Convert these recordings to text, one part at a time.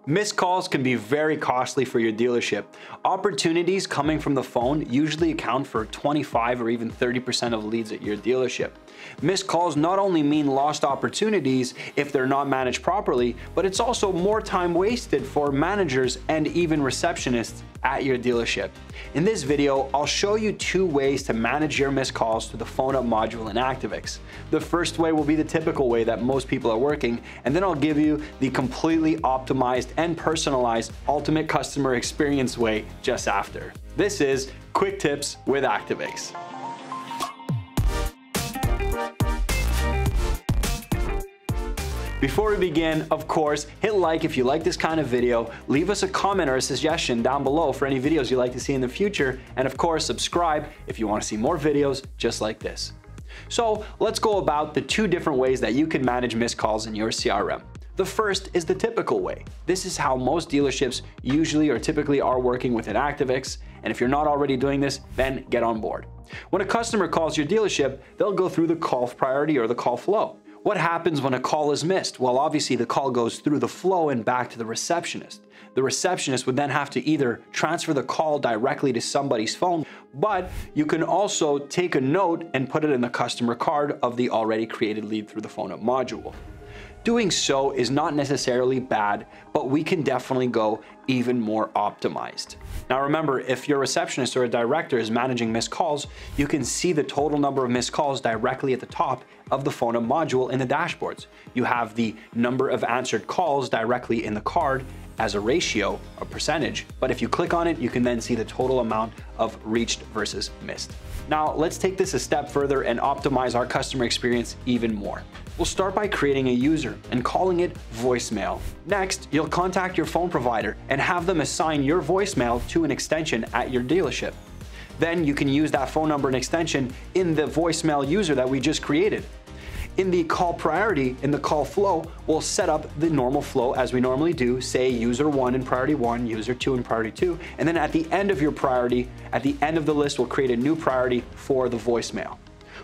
Missed calls can be very costly for your dealership. Opportunities coming from the phone usually account for 25 or even 30% of leads at your dealership. Missed calls not only mean lost opportunities if they're not managed properly, but it's also more time wasted for managers and even receptionists at your dealership. In this video, I'll show you 2 ways to manage your missed calls through the phone up module in Activix. The first way will be the typical way that most people are working, and then I'll give you the completely optimized and personalized ultimate customer experience way just after. This is Quick Tips with Activix. Before we begin, of course, hit like if you like this kind of video, leave us a comment or a suggestion down below for any videos you'd like to see in the future, and of course, subscribe if you want to see more videos just like this. So let's go about the 2 different ways that you can manage missed calls in your CRM. The first is the typical way. This is how most dealerships usually or typically are working within Activix, and if you're not already doing this, then get on board. When a customer calls your dealership, they'll go through the call priority or the call flow. What happens when a call is missed? Well, obviously the call goes through the flow and back to the receptionist. The receptionist would then have to either transfer the call directly to somebody's phone, but you can also take a note and put it in the customer card of the already created lead through the phone up module. Doing so is not necessarily bad, but we can definitely go even more optimized. Now remember, if your receptionist or a director is managing missed calls, you can see the total number of missed calls directly at the top of the phone up module in the dashboards. You have the number of answered calls directly in the card as a ratio, a percentage, but if you click on it, you can then see the total amount of reached versus missed. Now let's take this a step further and optimize our customer experience even more. We'll start by creating a user and calling it voicemail. Next, you'll contact your phone provider and have them assign your voicemail to an extension at your dealership. Then you can use that phone number and extension in the voicemail user that we just created. In the call priority, in the call flow, we'll set up the normal flow as we normally do, say user 1 in priority 1, user 2 in priority 2, and then at the end of your priority, at the end of the list, we'll create a new priority for the voicemail.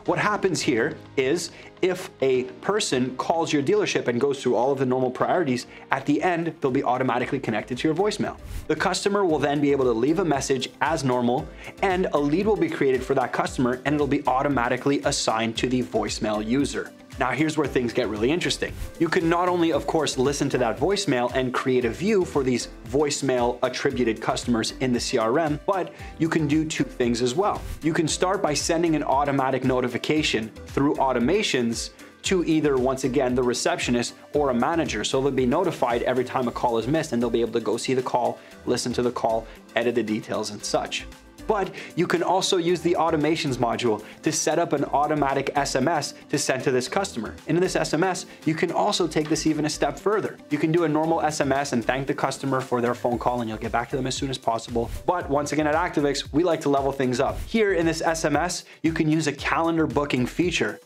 What happens here is if a person calls your dealership and goes through all of the normal priorities, at the end, they'll be automatically connected to your voicemail. The customer will then be able to leave a message as normal, and a lead will be created for that customer, and it'll be automatically assigned to the voicemail user. Now here's where things get really interesting. You can not only, of course, listen to that voicemail and create a view for these voicemail attributed customers in the CRM, but you can do 2 things as well. You can start by sending an automatic notification through automations to either, once again, the receptionist or a manager. So they'll be notified every time a call is missed, and they'll be able to go see the call, listen to the call, edit the details and such. But you can also use the automations module to set up an automatic SMS to send to this customer. And in this SMS, you can also take this even a step further. You can do a normal SMS and thank the customer for their phone call, and you'll get back to them as soon as possible. But once again, at Activix, we like to level things up. Here in this SMS, you can use a calendar booking feature.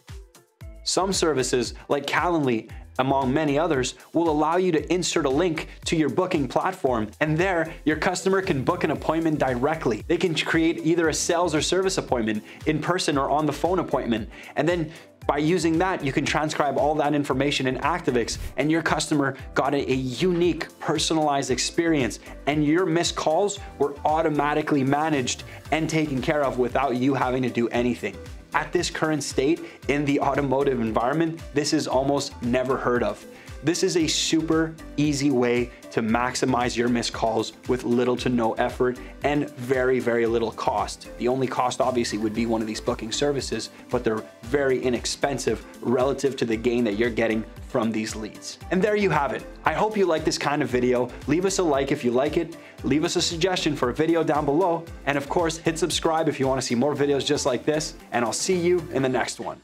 Some services like Calendly, among many others, will allow you to insert a link to your booking platform, and there your customer can book an appointment directly. They can create either a sales or service appointment, in person or on the phone appointment, and then by using that, you can transcribe all that information in Activix, and your customer got a unique, personalized experience, and your missed calls were automatically managed and taken care of without you having to do anything. At this current state in the automotive environment, this is almost never heard of. This is a super easy way to maximize your missed calls with little to no effort and very, very little cost. The only cost obviously would be one of these booking services, but they're very inexpensive relative to the gain that you're getting from these leads. And there you have it. I hope you like this kind of video. Leave us a like if you like it. Leave us a suggestion for a video down below. And of course, hit subscribe if you want to see more videos just like this. And I'll see you in the next one.